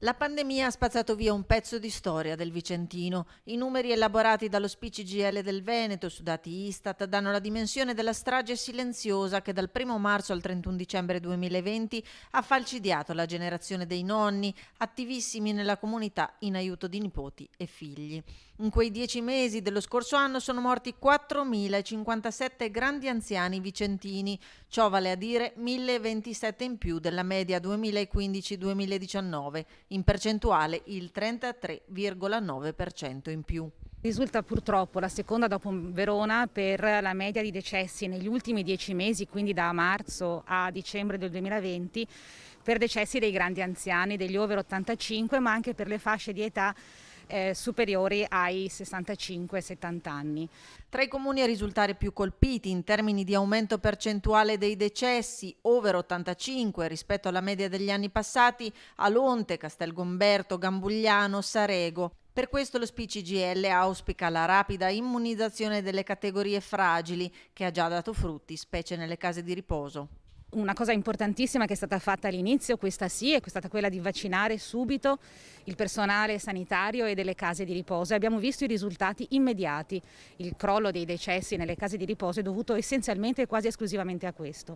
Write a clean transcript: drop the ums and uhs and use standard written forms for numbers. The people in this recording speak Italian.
La pandemia ha spazzato via un pezzo di storia del Vicentino. I numeri elaborati dallo SPCGL del Veneto su dati Istat danno la dimensione della strage silenziosa che dal 1 marzo al 31 dicembre 2020 ha falcidiato la generazione dei nonni, attivissimi nella comunità in aiuto di nipoti e figli. In quei 10 mesi dello scorso anno sono morti 4.057 grandi anziani vicentini, ciò vale a dire 1.027 in più della media 2015-2019, in percentuale il 33,9% in più. Risulta purtroppo la seconda dopo Verona per la media di decessi negli ultimi 10 mesi, quindi da marzo a dicembre del 2020, per decessi dei grandi anziani, degli over 85, ma anche per le fasce di età superiori ai 65-70 anni. Tra i comuni a risultare più colpiti in termini di aumento percentuale dei decessi over 85 rispetto alla media degli anni passati, Alonte, Castelgomberto, Gambugliano, Sarego. Per questo lo SPCGL auspica la rapida immunizzazione delle categorie fragili, che ha già dato frutti, specie nelle case di riposo. Una cosa importantissima che è stata fatta all'inizio, questa sì, è stata quella di vaccinare subito il personale sanitario e delle case di riposo. Abbiamo visto i risultati immediati. Il crollo dei decessi nelle case di riposo è dovuto essenzialmente e quasi esclusivamente a questo.